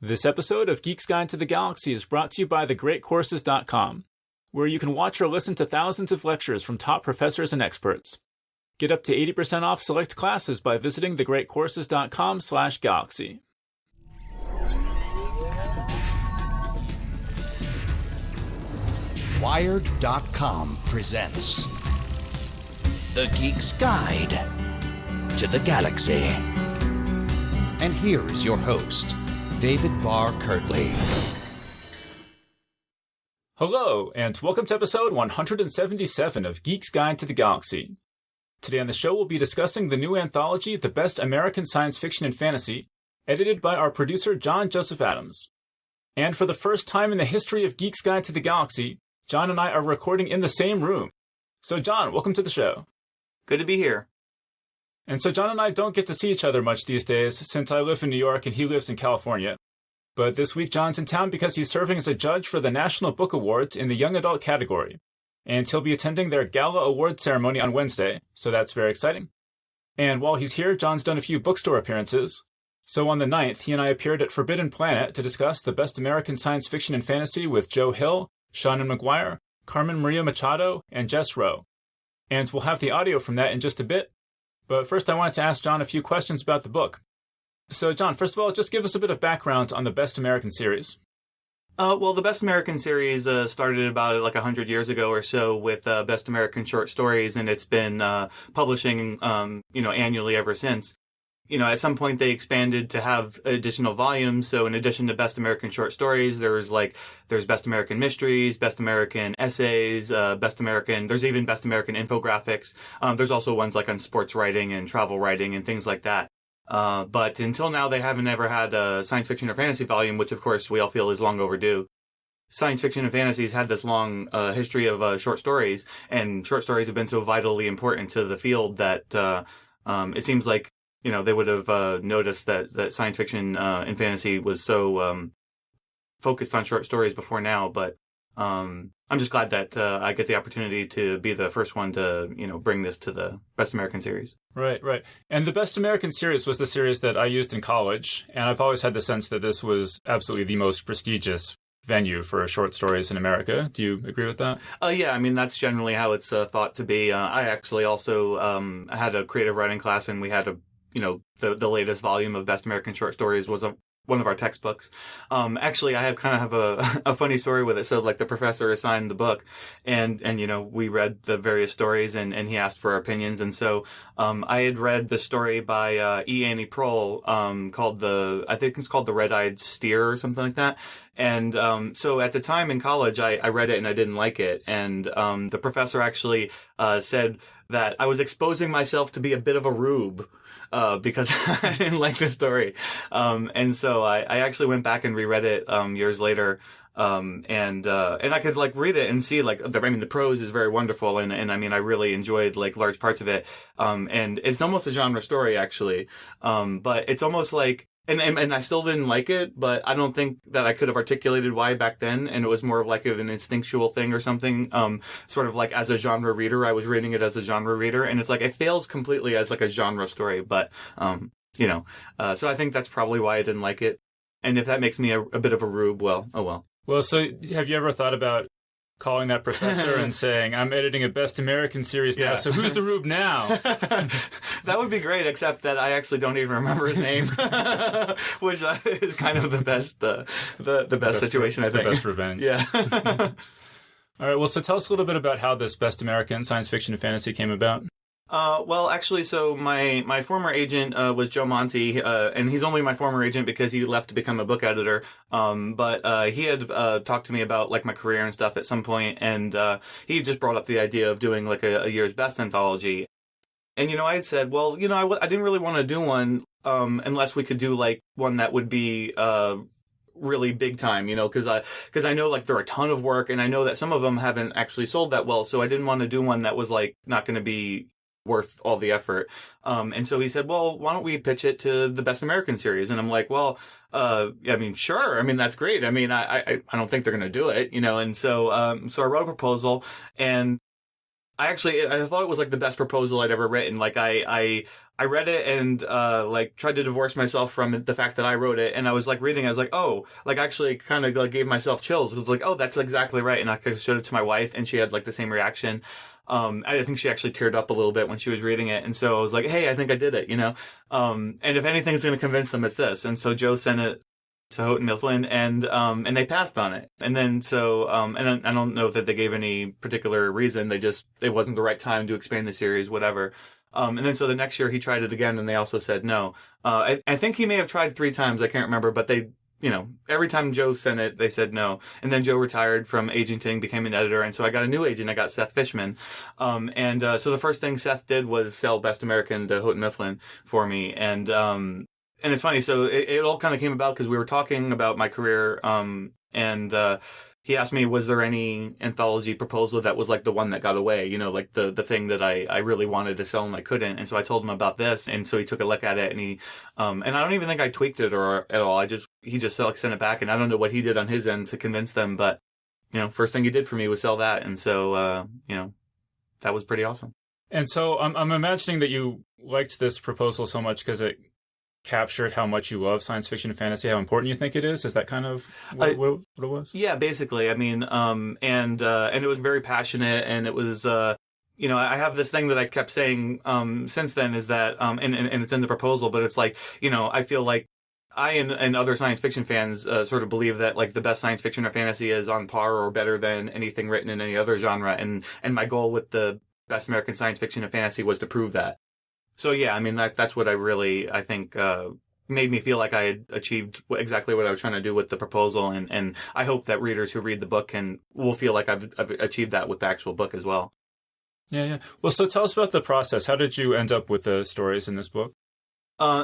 This episode of Geek's Guide to the Galaxy is brought to you by thegreatcourses.com, where you can watch or listen to thousands of lectures from top professors and experts. Get up to 80% off select classes by visiting thegreatcourses.com/galaxy. Wired.com presents The Geek's Guide to the Galaxy. And here is your host, David Barr Kirtley. Hello, and welcome to episode 177 of Geek's Guide to the Galaxy. Today on the show, we'll be discussing the new anthology, The Best American Science Fiction and Fantasy, edited by our producer, John Joseph Adams. And for the first time in the history of Geek's Guide to the Galaxy, John and I are recording in the same room. So John, welcome to the show. Good to be here. And so John and I don't get to see each other much these days, since I live in New York and he lives in California. But this week John's in town because he's serving as a judge for the National Book Awards in the Young Adult category. And he'll be attending their Gala Award ceremony on Wednesday, so that's very exciting. And while he's here, John's done a few bookstore appearances. So on the 9th, he and I appeared at Forbidden Planet to discuss the Best American Science Fiction and Fantasy with Joe Hill, Seanan McGuire, Carmen Machado, and Jess. And we'll have the audio from that in just a bit. But first I wanted to ask John a few questions about the book. So John, first of all, just give us a bit of background on the Best American series. Well, the Best American series started about 100 years ago or so with Best American Short Stories, and it's been publishing, annually ever since. At some point they expanded to have additional volumes. So in addition to Best American Short Stories, there's Best American Mysteries, Best American Essays, there's even Best American Infographics. There's also ones on sports writing and travel writing and things like that. But until now, they haven't ever had a science fiction or fantasy volume, which of course we all feel is long overdue. Science fiction and fantasy has had this long history of short stories, and short stories have been so vitally important to the field that it seems like they would have noticed that science fiction and fantasy was so focused on short stories before now. But I'm just glad that I get the opportunity to be the first one to bring this to the Best American series. Right. And the Best American series was the series that I used in college, and I've always had the sense that this was absolutely the most prestigious venue for short stories in America. Do you agree with that? Yeah, that's generally how it's thought to be. I actually also had a creative writing class, and we had the latest volume of Best American Short Stories was one of our textbooks. Actually, I have a funny story with it. So the professor assigned the book and we read the various stories and he asked for our opinions. And so, I had read the story by, E. Annie Proulx, called I think it's called The Red-Eyed Steer or something like that. And, so at the time in college, I read it and I didn't like it. And, the professor actually, said that I was exposing myself to be a bit of a rube. Because I didn't like the story. And so I actually went back and reread it, years later. And I could read it and see the prose is very wonderful. And I really enjoyed large parts of it. And it's almost a genre story actually. But it's almost and I still didn't like it, but I don't think that I could have articulated why back then. And it was more of an instinctual thing or something. Sort of as a genre reader, I was reading it as a genre reader. And it's it fails completely as a genre story. But, so I think that's probably why I didn't like it. And if that makes me a bit of a rube, well, oh well. Well, so have you ever thought about calling that professor and saying, I'm editing a Best American series now, so who's the rube now? That would be great, except that I actually don't even remember his name, which is kind of the best, the best situation, I think. The best revenge. Yeah. All right, well, so tell us a little bit about how this Best American Science Fiction and Fantasy came about. Well, actually, so my former agent, was Joe Monti, and he's only my former agent because he left to become a book editor. But he had, talked to me about, my career and stuff at some point, and, he just brought up the idea of doing, a year's best anthology. And, I had said, well, I didn't really want to do one, unless we could do, one that would be, really big time, cause I know there are a ton of work, and I know that some of them haven't actually sold that well, so I didn't want to do one that was, not going to be worth all the effort. And so he said, well, why don't we pitch it to the Best American series? And I'm like, well, sure. That's great. I don't think they're going to do it, and so I wrote a proposal, and I thought it was like the best proposal I'd ever written. Like I read it and like tried to divorce myself from the fact that I wrote it, and I was like reading, I was like, oh, like actually kind of like gave myself chills. It was like, oh, that's exactly right. And I showed it to my wife, and she had like the same reaction. I think she actually teared up a little bit when she was reading it, and so I was like, hey, I think I did it, you know. And if anything's going to convince them, it's this. And so Joe sent it to Houghton Mifflin, and they passed on it. And then so and I don't know that they gave any particular reason. It wasn't the right time to expand the series, whatever. And then so the next year he tried it again, and they also said no. I think he may have tried 3 times. I can't remember, but they, you know, every time Joe sent it, they said no. And then Joe retired from agenting, became an editor, and so I got a new agent. I got Seth Fishman. So the first thing Seth did was sell Best American to Houghton Mifflin for me. And it's funny, so it all kind of came about because we were talking about my career, and he asked me, was there any anthology proposal that was like the one that got away, you know, like the thing that I really wanted to sell and I couldn't. And so I told him about this, and so he took a look at it, and and I don't even think I tweaked it or at all. He just like sent it back, and I don't know what he did on his end to convince them, but, you know, first thing he did for me was sell that. And so, you know, that was pretty awesome. And so I'm imagining that you liked this proposal so much because it captured how much you love science fiction and fantasy, how important you think it is. Is that kind of what it was? Yeah, basically. I mean, and it was very passionate, and it was, you know, I have this thing that I kept saying since then is that, and it's in the proposal, but it's like, you know, I feel like I and other science fiction fans sort of believe that like the best science fiction or fantasy is on par or better than anything written in any other genre, and my goal with the Best American Science Fiction and Fantasy was to prove that. So yeah, I mean that's what I think made me feel like I had achieved exactly what I was trying to do with the proposal, and I hope that readers who read the book will feel like I've achieved that with the actual book as well. Yeah. Well, so tell us about the process. How did you end up with the stories in this book?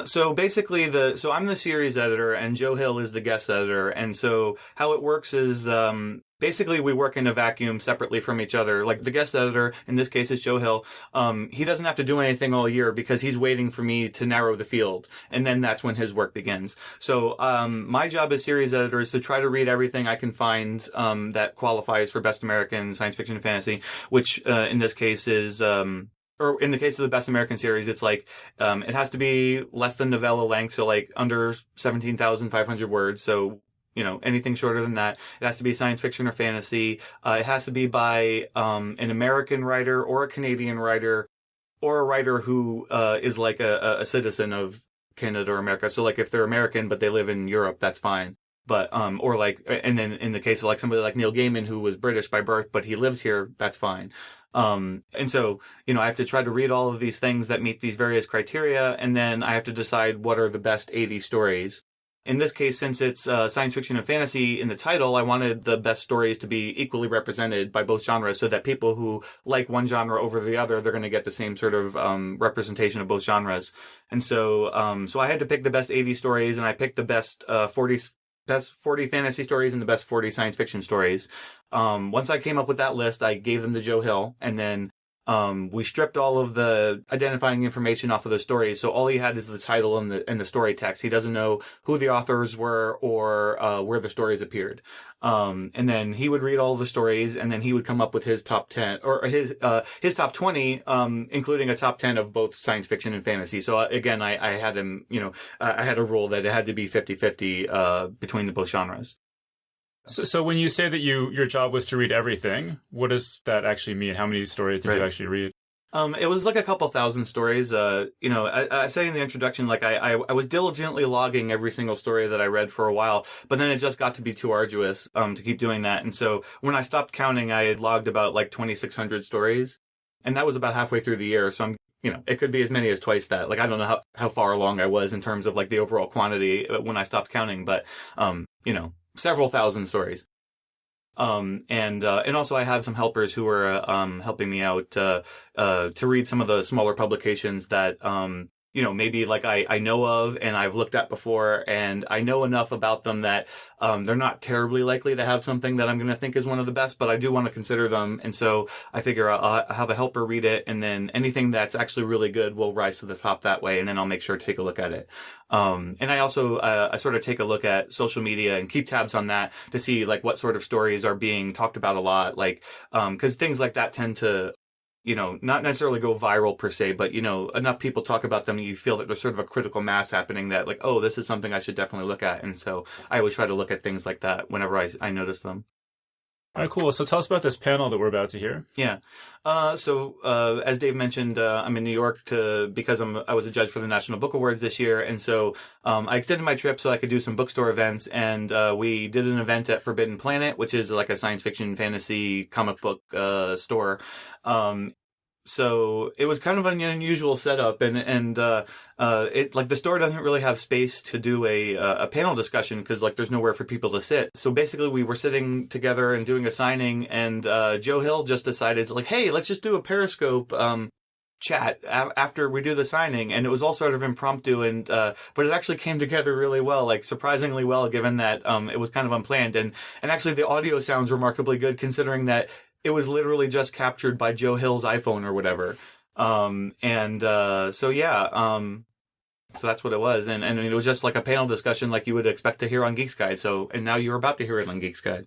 So basically I'm the series editor and Joe Hill is the guest editor. And so how it works is, basically we work in a vacuum separately from each other. Like the guest editor, in this case is Joe Hill. He doesn't have to do anything all year because he's waiting for me to narrow the field. And then that's when his work begins. So, my job as series editor is to try to read everything I can find, that qualifies for Best American Science Fiction and Fantasy, which, in this case is, or in the case of the Best American series, it's like, it has to be less than novella length, so like under 17,500 words. So, you know, anything shorter than that. It has to be science fiction or fantasy. It has to be by an American writer or a Canadian writer or a writer who is like a citizen of Canada or America. So like if they're American but they live in Europe, that's fine. But, or like, and then in the case of like somebody like Neil Gaiman, who was British by birth, but he lives here, that's fine. And so, you know, I have to try to read all of these things that meet these various criteria, and then I have to decide what are the best 80 stories. In this case, since it's science fiction and fantasy in the title, I wanted the best stories to be equally represented by both genres so that people who like one genre over the other, they're going to get the same sort of representation of both genres. And so, so I had to pick the best 80 stories, and I picked the best 40 fantasy stories and the best 40 science fiction stories. Once I came up with that list, I gave them to Joe Hill, and then we stripped all of the identifying information off of the stories. So all he had is the title and the story text. He doesn't know who the authors were or where the stories appeared. And then he would read all the stories, and then he would come up with his top 10 or his top 20, including a top 10 of both science fiction and fantasy. So again, I had him, you know, I had a rule that it had to be 50-50 between the both genres. So when you say that your job was to read everything, what does that actually mean? How many stories did you actually read? It was like a couple thousand stories. You know, I say in the introduction, like I was diligently logging every single story that I read for a while, but then it just got to be too arduous, to keep doing that. And so when I stopped counting, I had logged about like 2,600 stories, and that was about halfway through the year. So you know, it could be as many as twice that. Like, I don't know how far along I was in terms of like the overall quantity when I stopped counting, but, you know, several thousand stories. And also I have some helpers who are, helping me out, to read some of the smaller publications that, you know, maybe like I know of and I've looked at before, and I know enough about them that, they're not terribly likely to have something that I'm going to think is one of the best, but I do want to consider them. And so I figure I'll have a helper read it, and then anything that's actually really good will rise to the top that way. And then I'll make sure to take a look at it. And I also, I sort of take a look at social media and keep tabs on that to see like what sort of stories are being talked about a lot. Like, cause things like that tend to not necessarily go viral per se, but, enough people talk about them, you feel that there's sort of a critical mass happening that, like, oh, this is something I should definitely look at. And so I always try to look at things like that whenever I notice them. All right, cool. So tell us about this panel that we're about to hear. Yeah. So as Dave mentioned, I'm in New York because I was a judge for the National Book Awards this year. And so I extended my trip so I could do some bookstore events. And we did an event at Forbidden Planet, which is like a science fiction, fantasy, comic book store. So it was kind of an unusual setup, and it like the store doesn't really have space to do a panel discussion because like there's nowhere for people to sit. So basically, we were sitting together and doing a signing, and Joe Hill just decided like, hey, let's just do a Periscope chat after we do the signing, and it was all sort of impromptu, and but it actually came together really well, like surprisingly well, given that it was kind of unplanned, and actually the audio sounds remarkably good considering that it was literally just captured by Joe Hill's iPhone or whatever. So that's what it was. And it was just like a panel discussion like you would expect to hear on Geeks Guide. And now you're about to hear it on Geeks Guide.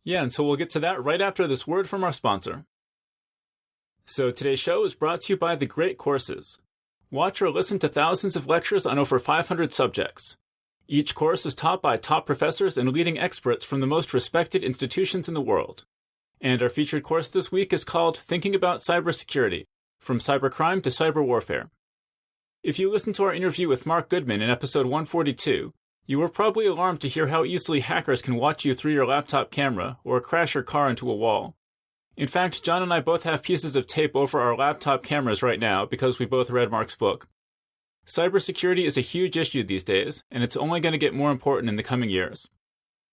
Yeah, and so we'll get to that right after this word from our sponsor. So today's show is brought to you by The Great Courses. Watch or listen to thousands of lectures on over 500 subjects. Each course is taught by top professors and leading experts from the most respected institutions in the world. And our featured course this week is called Thinking About Cybersecurity, From Cybercrime to Cyber Warfare. If you listened to our interview with Mark Goodman in episode 142, you were probably alarmed to hear how easily hackers can watch you through your laptop camera or crash your car into a wall. In fact, John and I both have pieces of tape over our laptop cameras right now because we both read Mark's book. Cybersecurity is a huge issue these days, and it's only going to get more important in the coming years.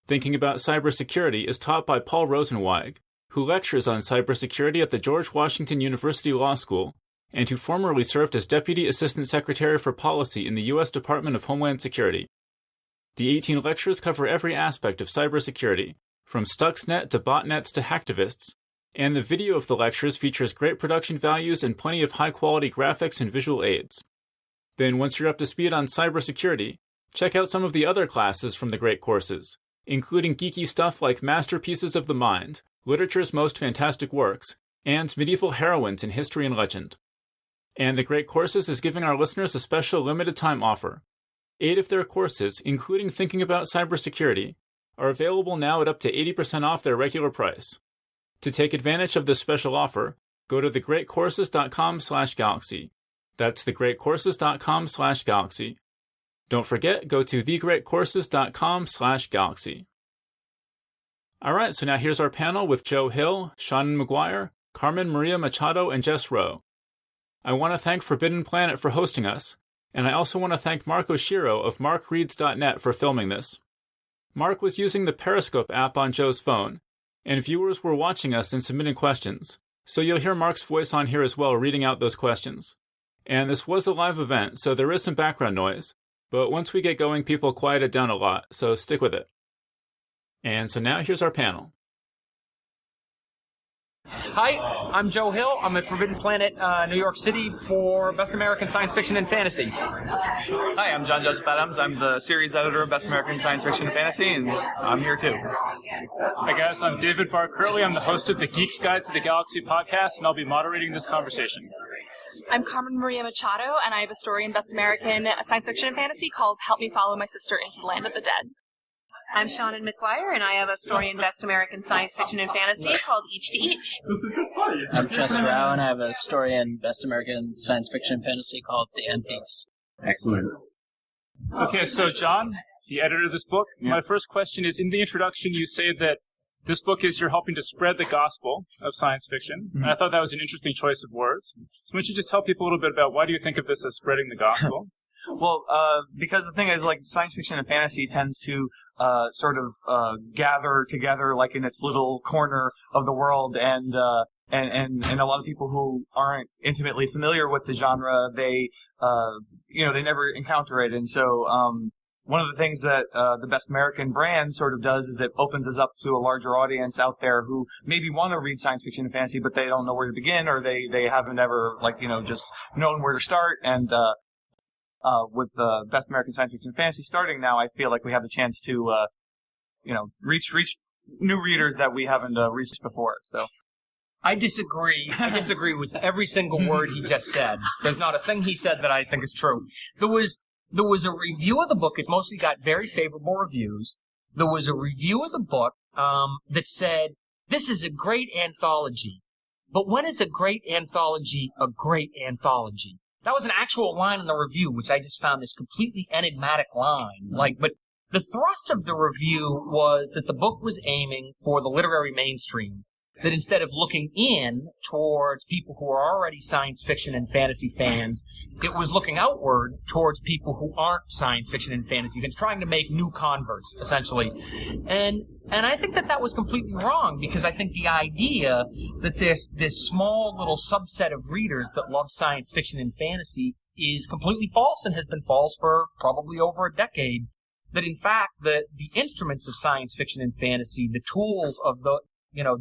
Thinking About Cybersecurity is taught by Paul Rosenweig, who lectures on cybersecurity at the George Washington University Law School, and who formerly served as Deputy Assistant Secretary for Policy in the U.S. Department of Homeland Security. The 18 lectures cover every aspect of cybersecurity, from Stuxnet to botnets to hacktivists, and the video of the lectures features great production values and plenty of high-quality graphics and visual aids. Then once you're up to speed on cybersecurity, check out some of the other classes from the Great Courses, including geeky stuff like Masterpieces of the Mind, Literature's Most Fantastic Works, and Medieval Heroines in History and Legend. And the Great Courses is giving our listeners a special limited-time offer. 8 of their courses, including Thinking About Cybersecurity, are available now at up to 80% off their regular price. To take advantage of this special offer, go to thegreatcourses.com/galaxy. That's thegreatcourses.com/galaxy. Don't forget, go to thegreatcourses.com/galaxy. All right, so now here's our panel with Joe Hill, Seanan McGuire, Carmen Maria Machado, and Jess Rowe. I want to thank Forbidden Planet for hosting us, and I also want to thank Mark Oshiro of markreads.net for filming this. Mark was using the Periscope app on Joe's phone, and viewers were watching us and submitting questions, so you'll hear Mark's voice on here as well reading out those questions. And this was a live event, so there is some background noise, but once we get going, people quiet it down a lot, so stick with it. And so now here's our panel. Hi, I'm Joe Hill. I'm at Forbidden Planet, New York City for Best American Science Fiction and Fantasy. Hi, I'm John Joseph Adams. I'm the series editor of Best American Science Fiction and Fantasy, and I'm here too. Hi guys, I'm David Barr Curley. I'm the host of the Geeks Guide to the Galaxy podcast, and I'll be moderating this conversation. I'm Carmen Maria Machado, and I have a story in Best American Science Fiction and Fantasy called Help Me Follow My Sister into the Land of the Dead. I'm Seanan McGuire, and I have a story in Best American Science Fiction and Fantasy called Each to Each. This is just funny. I'm Jess Rao, and I have a story in Best American Science Fiction and Fantasy called The Empties. Excellent. Okay, so John, the editor of this book, my first question is, in the introduction you say that this book is you're helping to spread the gospel of science fiction, and I thought that was an interesting choice of words. So why don't you just tell people a little bit about why do you think of this as spreading the gospel? Well, because the thing is, like, science fiction and fantasy tends to sort of gather together, like, in its little corner of the world, and a lot of people who aren't intimately familiar with the genre, they never encounter it, and so one of the things that the Best American brand sort of does is it opens us up to a larger audience out there who maybe want to read science fiction and fantasy, but they don't know where to begin, or they haven't ever, just known where to start, and with Best American Science Fiction and Fantasy starting now, I feel like we have the chance to, reach new readers that we haven't reached before. So, I disagree. I disagree with every single word he just said. There's not a thing he said that I think is true. There was a review of the book. It mostly got very favorable reviews. There was a review of the book that said, this is a great anthology. But when is a great anthology a great anthology? That was an actual line in the review, which I just found this completely enigmatic line. But the thrust of the review was that the book was aiming for the literary mainstream. That instead of looking in towards people who are already science fiction and fantasy fans, it was looking outward towards people who aren't science fiction and fantasy fans, trying to make new converts, essentially. And I think that was completely wrong, because I think the idea that this small little subset of readers that love science fiction and fantasy is completely false, and has been false for probably over a decade. That in fact, the instruments of science fiction and fantasy, the tools of the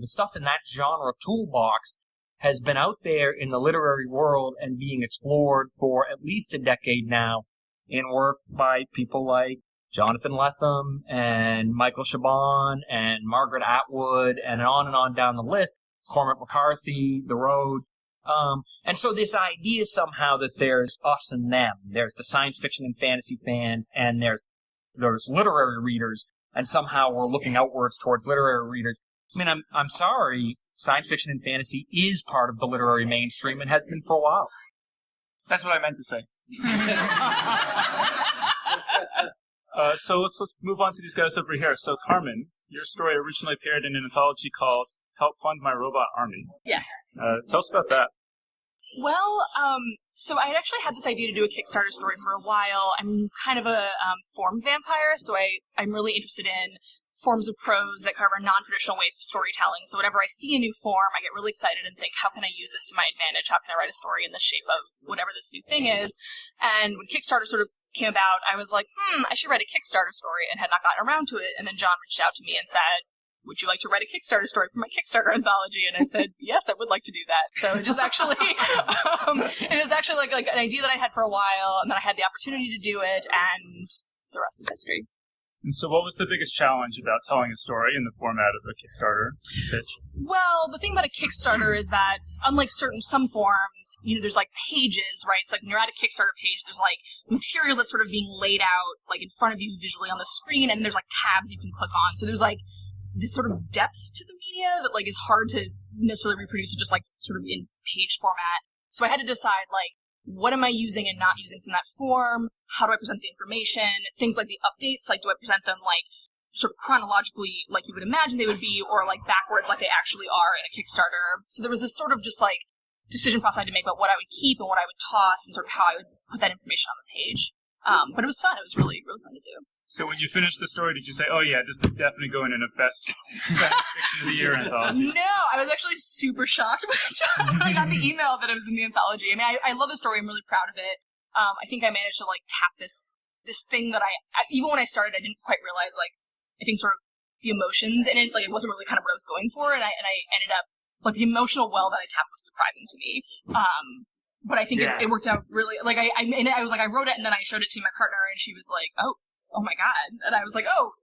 stuff in that genre toolbox has been out there in the literary world and being explored for at least a decade now in work by people like Jonathan Lethem and Michael Chabon and Margaret Atwood and on down the list, Cormac McCarthy, The Road. And so this idea somehow that there's us and them, there's the science fiction and fantasy fans, and there's literary readers, and somehow we're looking outwards towards literary readers. I mean, I'm sorry, science fiction and fantasy is part of the literary mainstream and has been for a while. That's what I meant to say. So let's move on to these guys over here. So Carmen, your story originally appeared in an anthology called Help Fund My Robot Army. Yes. Tell us about that. Well, so I had actually had this idea to do a Kickstarter story for a while. I'm kind of a form vampire, so I'm really interested in forms of prose that cover non-traditional ways of storytelling. So whenever I see a new form, I get really excited and think, how can I use this to my advantage? How can I write a story in the shape of whatever this new thing is? And when Kickstarter sort of came about, I was like, I should write a Kickstarter story, and had not gotten around to it. And then John reached out to me and said, would you like to write a Kickstarter story for my Kickstarter anthology? And I said, yes, I would like to do that. So it just actually, it was actually like an idea that I had for a while, and then I had the opportunity to do it, and the rest is history. And so what was the biggest challenge about telling a story in the format of a Kickstarter pitch? Well, the thing about a Kickstarter is that, unlike some forms, there's like pages, right? It's like when you're at a Kickstarter page, there's like material that's sort of being laid out like in front of you visually on the screen, and there's like tabs you can click on. So there's like this sort of depth to the media that like is hard to necessarily reproduce just like sort of in page format. So I had to decide like, what am I using and not using from that form? How do I present the information? Things like the updates, like do I present them like sort of chronologically like you would imagine they would be, or like backwards like they actually are in a Kickstarter? So there was this sort of just like decision process I had to make about what I would keep and what I would toss, and sort of how I would put that information on the page. But it was fun. It was really, really fun to do. So when you finished the story, did you say, oh yeah, this is definitely going in a best science fiction of the year anthology? No, I was actually super shocked when I got the email that it was in the anthology. I mean, I love the story. I'm really proud of it. I think I managed to like tap this thing that I even when I started, I didn't quite realize, like, I think sort of the emotions in it, like it wasn't really kind of what I was going for. And I ended up, like, the emotional well that I tapped was surprising to me. But I think it worked out really, like, I was like, I wrote it and then I showed it to my partner and she was like, oh my God. And I was like, oh.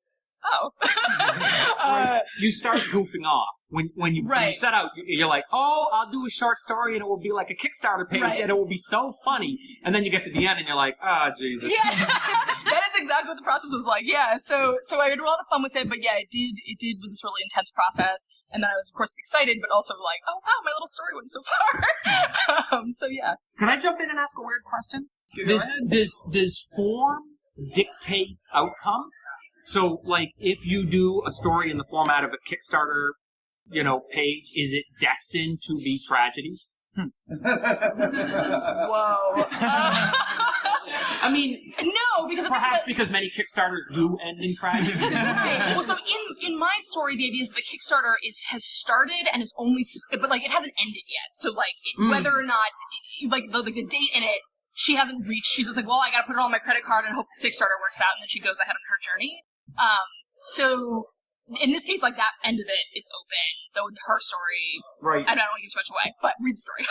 You start goofing off. When you set out, you're like, I'll do a short story and it will be like a Kickstarter page and it will be so funny. And then you get to the end and you're like, Jesus. Yeah, that is exactly what the process was like. Yeah, so I had a lot of fun with it, but yeah, it was this really intense process. And then I was, of course, excited, but also like, oh wow, my little story went so far. So yeah. Can I jump in and ask a weird question? Does form dictate outcome? So, like, if you do a story in the format of a Kickstarter, page, is it destined to be tragedy? Whoa. I mean, no, because because many Kickstarters do end in tragedy. Okay. Well, so in my story, the idea is that the Kickstarter has started and is only, but like it hasn't ended yet. So like whether or not like the date in it, she hasn't reached. She's just like, well, I got to put it on my credit card and hope this Kickstarter works out, and then she goes ahead on her journey. So in this case, like that end of it is open, though her story. Right. I don't want to give too much away, but read the story.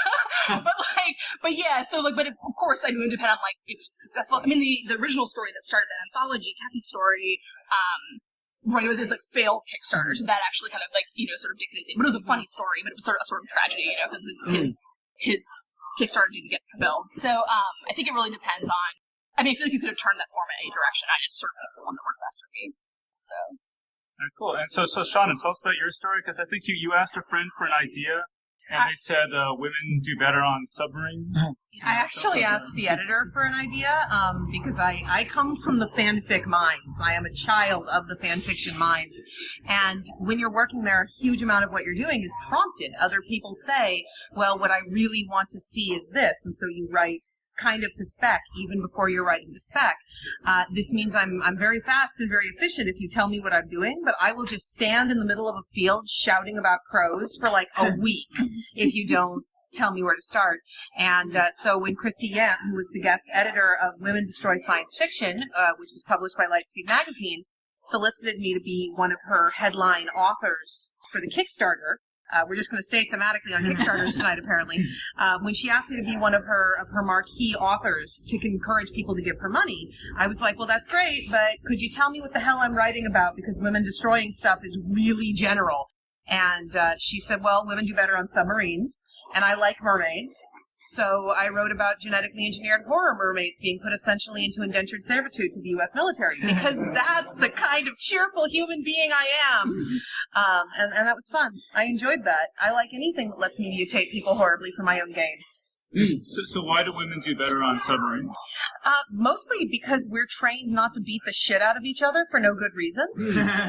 but yeah. So like, but of course, I do depend on like if it's successful. I mean, the original story that started that anthology, Kathy's story, Right, it was like failed Kickstarters, and that actually kind of like, sort of dictated it. But it was a funny story, but it was sort of tragedy, because his Kickstarter didn't get fulfilled. So I think it really depends on. I mean, I feel like you could have turned that format any direction. I just sort of picked the one that worked best for me. So. All right, cool. And so Seanan, tell us about your story, because I think you asked a friend for an idea. And they said women do better on submarines. I actually asked the editor for an idea because I come from the fanfic minds. I am a child of the fanfiction minds. And when you're working there, a huge amount of what you're doing is prompted. Other people say, well, what I really want to see is this. And so you write kind of to spec even before you're writing to spec. This means I'm very fast and very efficient if you tell me what I'm doing, but I will just stand in the middle of a field shouting about crows for like a week if you don't tell me where to start. And so when Christy Yant, who was the guest editor of Women Destroy Science Fiction, which was published by Lightspeed Magazine, solicited me to be one of her headline authors for the Kickstarter, we're just going to stay thematically on Kickstarters tonight, apparently. When she asked me to be one of her marquee authors to encourage people to give her money, I was like, well, that's great, but could you tell me what the hell I'm writing about? Because women destroying stuff is really general. And she said, well, women do better on submarines, and I like mermaids. So I wrote about genetically engineered horror mermaids being put essentially into indentured servitude to the U.S. military, because that's the kind of cheerful human being I am. And that was fun. I enjoyed that. I like anything that lets me mutate people horribly for my own gain. So why do women do better on submarines? Mostly because we're trained not to beat the shit out of each other for no good reason.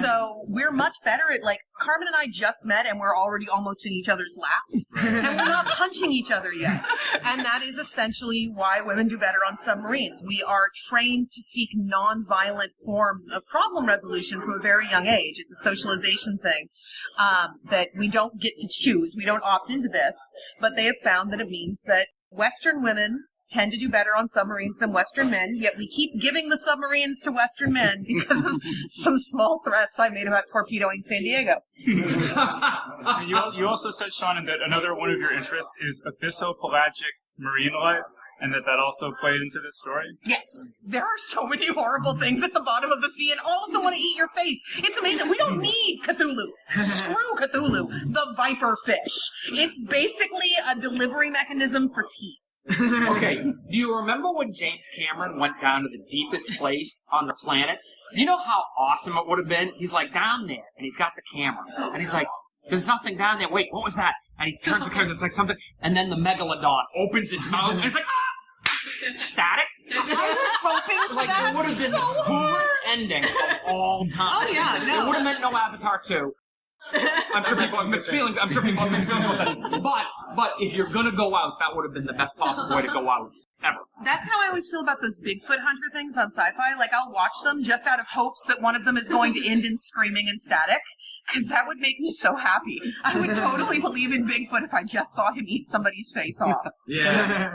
So we're much better at, like, Carmen and I just met and we're already almost in each other's laps. And we're not punching each other yet. And that is essentially why women do better on submarines. We are trained to seek non-violent forms of problem resolution from a very young age. It's a socialization thing that we don't get to choose. We don't opt into this. But they have found that it means that Western women tend to do better on submarines than Western men, yet we keep giving the submarines to Western men because of some small threats I made about torpedoing San Diego. You also said, Seanan, that another one of your interests is abyssopelagic marine life, and that also played into this story? Yes. There are so many horrible things at the bottom of the sea, and all of them want to eat your face. It's amazing. We don't need Cthulhu. Screw Cthulhu. The viper fish. It's basically a delivery mechanism for teeth. Okay, do you remember when James Cameron went down to the deepest place on the planet? You know how awesome it would have been? He's like down there, and he's got the camera, and he's like, there's nothing down there. Wait, what was that? And he turns the camera, there's like something, and then the megalodon opens its mouth, and it's like, ah! Static? I was hoping for like, that it would have been so the coolest hard. ending of all time. Oh, yeah, no. It would have meant no Avatar 2. I'm sure people have mixed feelings. About that. But if you're gonna go out, that would have been the best possible way to go out ever. That's how I always feel about those Bigfoot hunter things on Sci-Fi. Like, I'll watch them just out of hopes that one of them is going to end in screaming and static, because that would make me so happy. I would totally believe in Bigfoot if I just saw him eat somebody's face off. Yeah.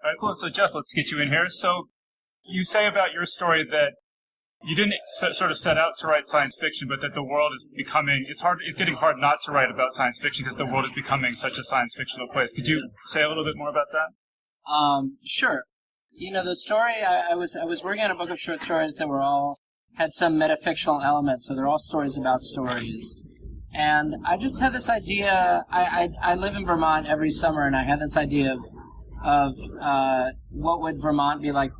All right, cool. So, Jess, let's get you in here. So, you say about your story that you didn't sort of set out to write science fiction, but that the world is becoming, it's getting hard not to write about science fiction because the world is becoming such a science fictional place. Could you say a little bit more about that? Sure. You know, the story, I was working on a book of short stories that had some metafictional elements, so they're all stories about stories. And I just had this idea, I live in Vermont every summer, and I had this idea of what would Vermont be like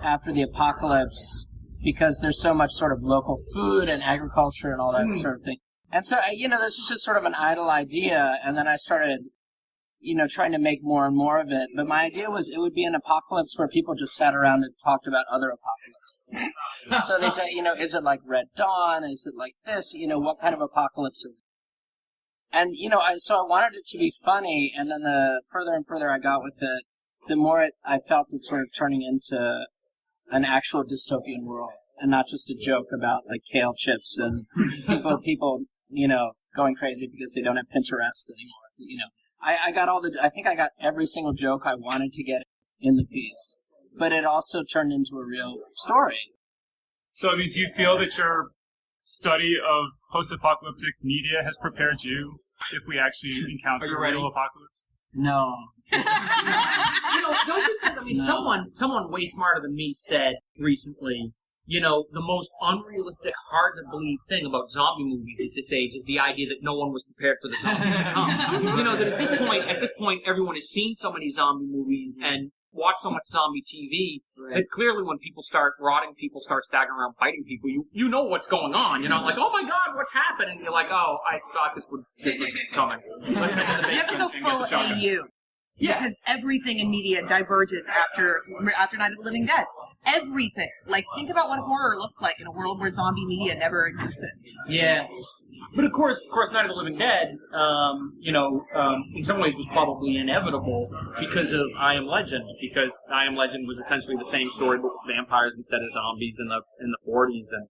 after the apocalypse, because there's so much sort of local food and agriculture and all that sort of thing. And so, you know, this was just sort of an idle idea, and then I started, you know, trying to make more and more of it. But my idea was it would be an apocalypse where people just sat around and talked about other apocalypses. So they tell you know, is it like Red Dawn? Is it like this? You know, what kind of apocalypse are we? And, you know, so I wanted it to be funny, and then the further and further I got with it, the more I felt it sort of turning into an actual dystopian world, and not just a joke about like kale chips and people, you know, going crazy because they don't have Pinterest anymore. You know, I think I got every single joke I wanted to get in the piece, but it also turned into a real story. So, I mean, do you feel that your study of post-apocalyptic media has prepared you if we actually encounter a real apocalypse? No. You know, don't you think, I mean, someone way smarter than me said recently, the most unrealistic, hard-to-believe thing about zombie movies at this age is the idea that no one was prepared for the zombies to come. That at this point, everyone has seen so many zombie movies and watched so much zombie TV that clearly when people start rotting, people start staggering around biting people, you know what's going on. Like, oh my God, what's happening? You're like, oh, I thought this was coming. Let's head to the You have to basement go and get the full shotguns. AU. Yeah. Because everything in media diverges after Night of the Living Dead. Everything. Like, think about what horror looks like in a world where zombie media never existed. Yeah. But of course, Night of the Living Dead, in some ways was probably inevitable because of I Am Legend. Because I Am Legend was essentially the same story, but with vampires instead of zombies in the 40s, and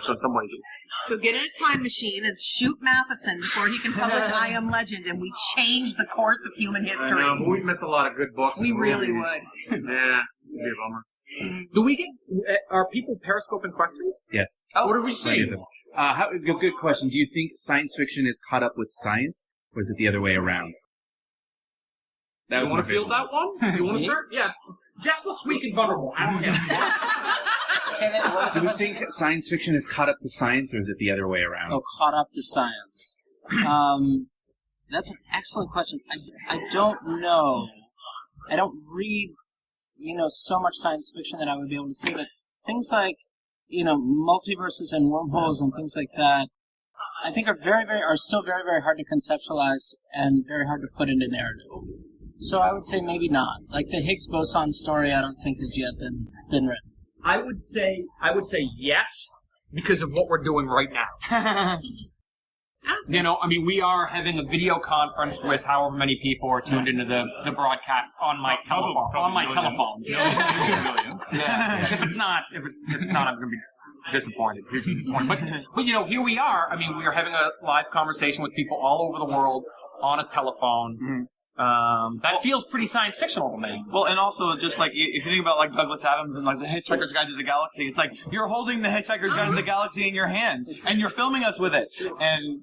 so in some ways it was. So get in a time machine and shoot Matheson before he can publish I Am Legend, and we change the course of human history. I know, but we'd miss a lot of good books. We really movies. would. Yeah, it'd be a bummer. Do we are people periscoping questions? Yes. What do we see? Good question. Do you think science fiction is caught up with science, or is it the other way around? You want to field that one? You want to start? Yeah. Jess looks weak and vulnerable. Ask him. Say that, what was Do the we question? think science fiction is caught up to science, or is it the other way around? Oh, caught up to science. That's an excellent question. I don't know. I don't read, so much science fiction that I would be able to say, but things like, multiverses and wormholes and things like that, I think are still very, very hard to conceptualize and very hard to put into narrative. So I would say maybe not. Like the Higgs boson story, I don't think has yet been written. I would say yes, because of what we're doing right now. We are having a video conference with however many people are tuned into the broadcast on my telephone. Millions. Yeah. If it's not, I'm going to be disappointed. Hugely disappointed. But here we are. We are having a live conversation with people all over the world on a telephone. Mm-hmm. That feels pretty science fictional to me. Well, and also just like if you think about like Douglas Adams and like the Hitchhiker's Guide to the Galaxy, it's like you're holding the Hitchhiker's Guide to the Galaxy in your hand and you're filming us with it, and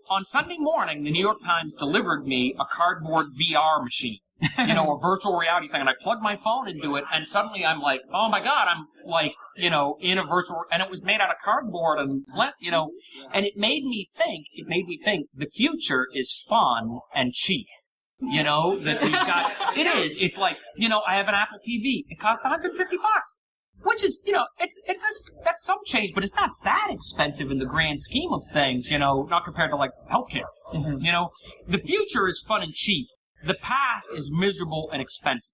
on Sunday morning, the New York Times delivered me a cardboard VR machine. A virtual reality thing, and I plugged my phone into it, and suddenly I'm like, oh my God, I'm like, in a virtual, and it was made out of cardboard, and and it made me think the future is fun and cheap. That we've got, it is, it's like, I have an Apple TV, it costs $150. Which is, that's some change, but it's not that expensive in the grand scheme of things, not compared to like healthcare. Mm-hmm. The future is fun and cheap. The past is miserable and expensive.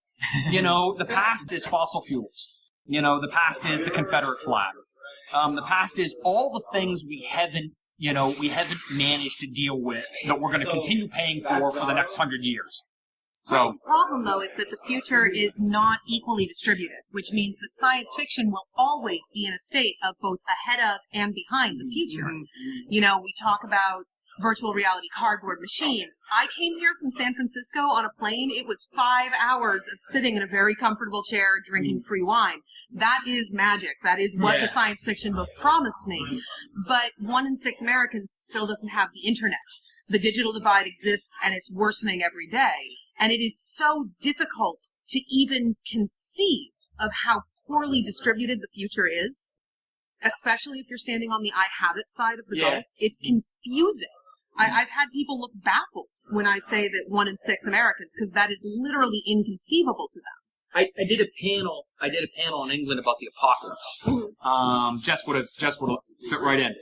The past is fossil fuels. The past is the Confederate flag. The past is all the things we haven't managed to deal with that we're going to continue paying for the next 100 years. So the problem, though, is that the future is not equally distributed, which means that science fiction will always be in a state of both ahead of and behind the future. Mm-hmm. We talk about virtual reality cardboard machines. I came here from San Francisco on a plane. It was 5 hours of sitting in a very comfortable chair drinking free wine. That is magic. That is what the science fiction books promised me. But 1 in 6 Americans still doesn't have the internet. The digital divide exists and it's worsening every day. And it is so difficult to even conceive of how poorly distributed the future is, especially if you're standing on the I have it side of the gulf. It's confusing. I've had people look baffled when I say that 1 in 6 Americans, because that is literally inconceivable to them. I did a panel in England about the apocalypse. Jess would have fit right in.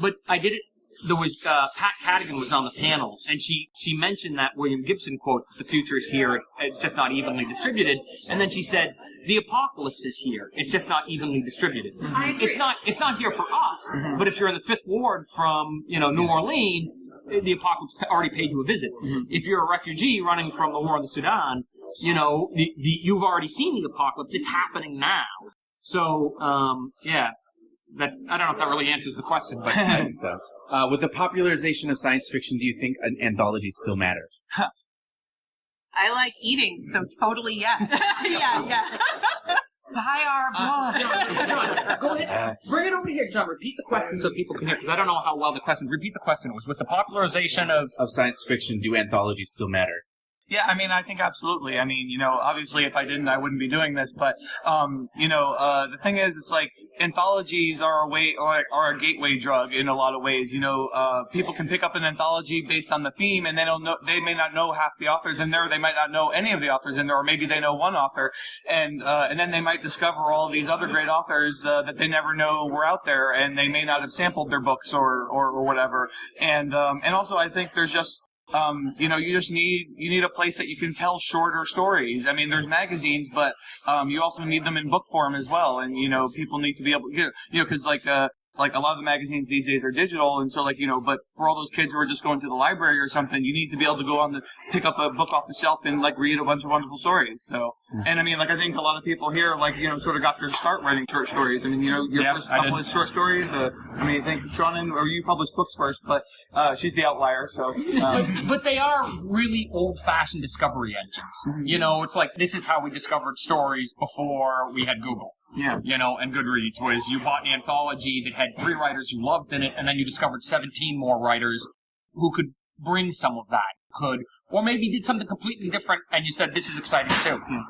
But I did it. There was Pat Cadigan was on the panel, and she mentioned that William Gibson quote that the future is here, it's just not evenly distributed. And then she said the apocalypse is here, it's just not evenly distributed. I agree. It's not here for us, but if you're in the 5th Ward from New Orleans, the apocalypse already paid you a visit. If you're a refugee running from the war in the Sudan, you've already seen the apocalypse. It's happening now. So that's, I don't know if that really answers the question, but I think so. With the popularization of science fiction, do you think an anthology still matters? I like eating, so totally yes. yeah. Buy our book. John, go ahead. Bring it over here, John. Repeat the question so people can hear, because I don't know how well the question. Repeat the question. It was with the popularization of science fiction, do anthologies still matter? Yeah, I mean, I think absolutely. I mean, obviously if I didn't, I wouldn't be doing this. But, the thing is, it's like anthologies are a way, or are a gateway drug in a lot of ways. People can pick up an anthology based on the theme, and they may not know half the authors in there. They might not know any of the authors in there, or maybe they know one author, and then they might discover all these other great authors that they never know were out there, and they may not have sampled their books or whatever. And also, I think there's just you need a place that you can tell shorter stories. I mean, there's magazines, but you also need them in book form as well. And people need to be able, because like a lot of the magazines these days are digital, and so but for all those kids who are just going to the library or something, you need to be able to go pick up a book off the shelf and read a bunch of wonderful stories. So, and I mean, I think a lot of people here sort of got their start writing short stories. I mean, your first couple of short stories. I think Seanan, or you published books first, but she's the outlier. So, but they are really old-fashioned discovery engines. Mm-hmm. It's like this is how we discovered stories before we had Google. Yeah. And Goodreads was you bought an anthology that had 3 writers you loved in it, and then you discovered 17 more writers who could bring some of that, or maybe did something completely different, and you said, this is exciting too. Yeah.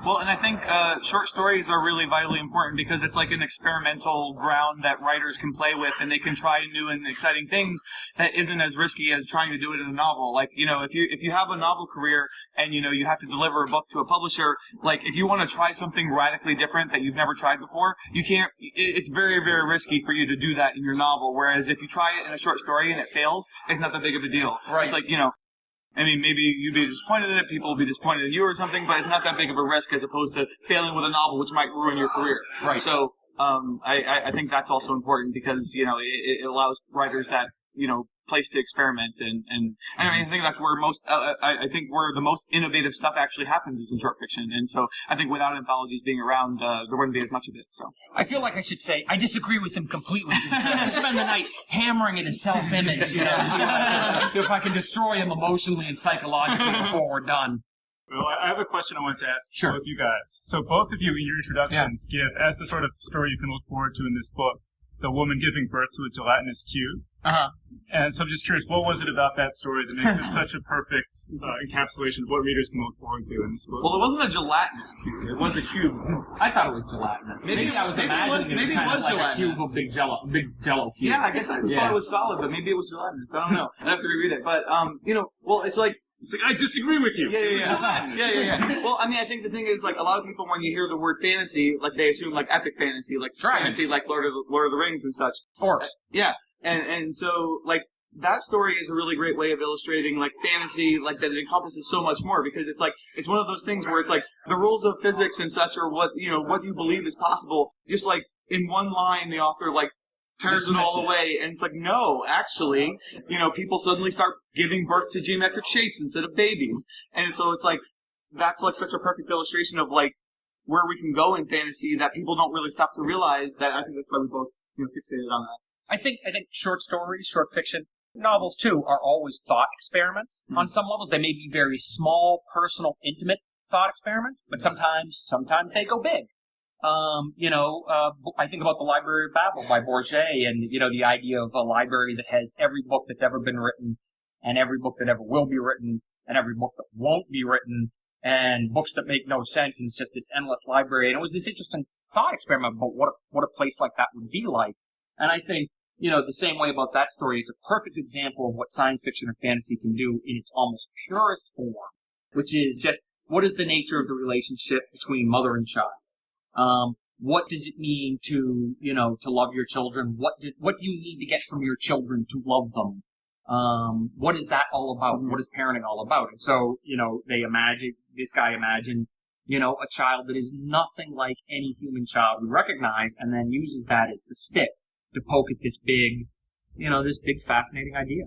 Well, and I think short stories are really vitally important because it's like an experimental ground that writers can play with, and they can try new and exciting things that isn't as risky as trying to do it in a novel. If you have a novel career and you have to deliver a book to a publisher, if you want to try something radically different that you've never tried before, you can't. It's very, very risky for you to do that in your novel. Whereas if you try it in a short story and it fails, it's not that big of a deal. Right. It's I mean, maybe you'd be disappointed in it, people will be disappointed in you or something, but it's not that big of a risk as opposed to failing with a novel, which might ruin your career. Right. So, I think that's also important because, it allows writers that, place to experiment and I think that's where I think where the most innovative stuff actually happens is in short fiction. And so I think without anthologies being around, there wouldn't be as much of it. So I feel like I should say I disagree with him completely. Spend the night hammering at his self-image, see if I can destroy him emotionally and psychologically before we're done. Well, I have a question I want to ask Sure. both you guys. So both of you in your introductions give, as the sort of story you can look forward to in this book, the woman giving birth to a gelatinous cube. Uh-huh. And so I'm just curious, what was it about that story that makes it such a perfect encapsulation of what readers can look forward to in this book? Well, it wasn't a gelatinous cube. It was a cube. I thought it was gelatinous. Maybe I was imagining it kind of like a cube of big jello cube. Yeah, I guess I thought it was solid, but maybe it was gelatinous. I don't know. I'd have to reread it. But, well, it's like, I disagree with you. Yeah. Well, I mean, I think the thing is, a lot of people, when you hear the word fantasy, they assume, epic fantasy, fantasy, Lord of the Rings and such. Of course. Yeah. And so, that story is a really great way of illustrating, fantasy, that it encompasses so much more, because it's one of those things where it's the rules of physics and such are what you believe is possible. Just, in one line, the author, tears it all away, and it's no, actually, people suddenly start giving birth to geometric shapes instead of babies. And so it's that's such a perfect illustration of where we can go in fantasy that people don't really stop to realize that. I think that's why we both fixated on that. I think short stories, short fiction, novels too, are always thought experiments. Mm-hmm. On some levels, they may be very small, personal, intimate thought experiments, but sometimes they go big. I think about The Library of Babel by Bourget, and, the idea of a library that has every book that's ever been written, and every book that ever will be written, and every book that won't be written, and books that make no sense, and it's just this endless library. And it was this interesting thought experiment about what a place like that would be like. And I think, the same way about that story, it's a perfect example of what science fiction or fantasy can do in its almost purest form, which is just, what is the nature of the relationship between mother and child? What does it mean to love your children? What do you need to get from your children to love them? What is that all about? What is parenting all about? And so, this guy imagined, a child that is nothing like any human child we recognize, and then uses that as the stick to poke at this big fascinating idea.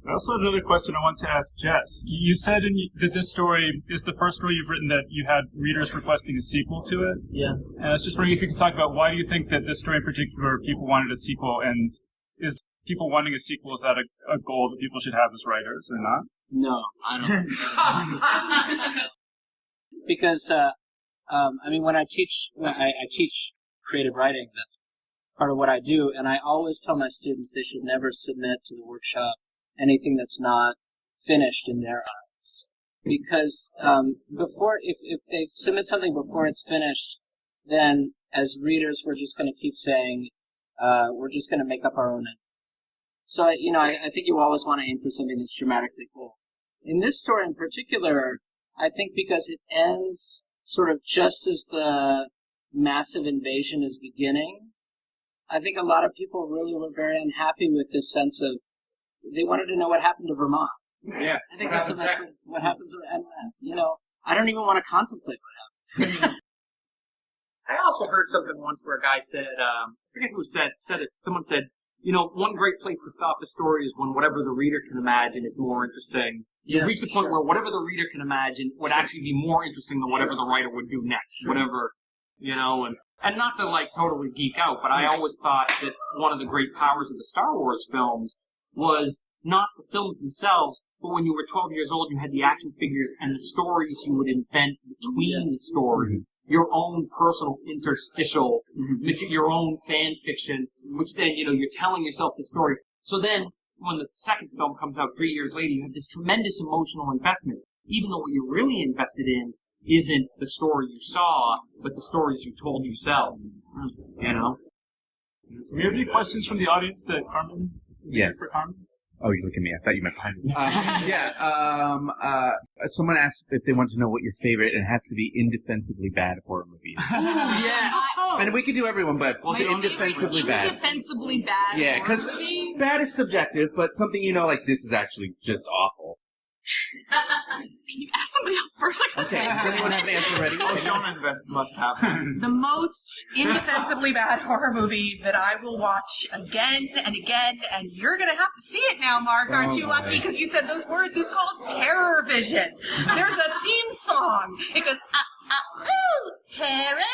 I also had another question I want to ask Jess. You said that this story is the first story you've written that you had readers requesting a sequel to it. Yeah. And I was just wondering if you could talk about why do you think that this story in particular people wanted a sequel, and is people wanting a sequel, is that a goal that people should have as writers or not? No, I don't. Because, when I teach creative writing, that's part of what I do, and I always tell my students they should never submit to the workshop anything that's not finished in their eyes. because before, if they submit something before it's finished, then as readers we're just going to keep saying we're just going to make up our own endings. So I think you always want to aim for something that's dramatically cool. In this story in particular, I think because it ends sort of just as the massive invasion is beginning, I think a lot of people really were very unhappy with this sense of they wanted to know what happened to Vermont. Yeah. I think that's what happens, and I don't even want to contemplate what happens. I also heard something once where a guy said, I forget who said it. Someone said, one great place to stop a story is when whatever the reader can imagine is more interesting. You've reached a point where whatever the reader can imagine would actually be more interesting than whatever the writer would do next. Whatever, and not to totally geek out, but I always thought that one of the great powers of the Star Wars films was not the films themselves, but when you were 12 years old, you had the action figures and the stories you would invent between the stories. Your own personal interstitial, your own fan fiction, which then, you're telling yourself the story. So then, when the second film comes out 3 years later, you have this tremendous emotional investment, even though what you're really invested in isn't the story you saw, but the stories you told yourself. Do we have any questions from the audience that Carmen? Yes. For Carmen? Oh, you're looking at me. I thought you meant behind me. Someone asked if they want to know what your favorite, and it has to be indefensibly bad horror movie is. Yeah. And we could do everyone, but indefensibly bad. Indefensibly bad. Yeah, because bad is subjective, but something this is actually just awful. Can you ask somebody else first? Okay, does anyone have an answer ready? Oh, Seanan must have. The most indefensibly bad horror movie that I will watch again and again, and you're going to have to see it now, Mark, aren't you lucky? Because you said those words, is called Terror Vision. There's a theme song. It goes, ooh, Terror Vision.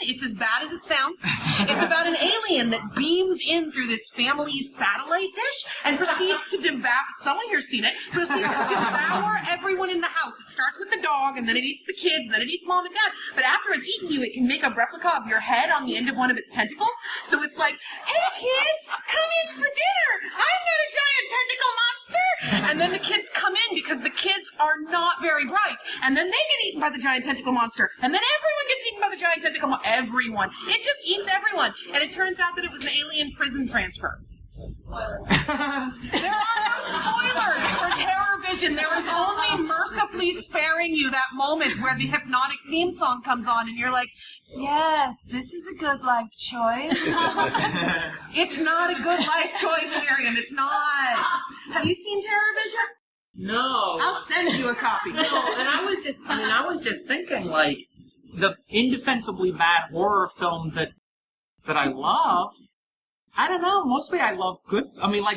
It's as bad as it sounds. It's about an alien that beams in through this family's satellite dish and proceeds to devour, someone here's seen it, proceeds to devour everyone in the house. It starts with the dog, and then it eats the kids, and then it eats mom and dad. But after it's eaten you, it can make a replica of your head on the end of one of its tentacles. So it's like, hey kids, come in for dinner. I'm not a giant tentacle monster. And then the kids come in because the kids are not very bright. And then they get eaten by the giant tentacle monster. And then everyone gets eaten by the giant tentacle monster. Everyone. It just eats everyone. And it turns out that it was an alien prison transfer. There are no spoilers for Terror Vision. There is only mercifully sparing you that moment where the hypnotic theme song comes on and you're like, yes, this is a good life choice. It's not a good life choice, Miriam. It's not. Have you seen Terror Vision? No. I'll send you a copy. No, and I was just thinking, the indefensibly bad horror film that I loved, I don't know, mostly I love good,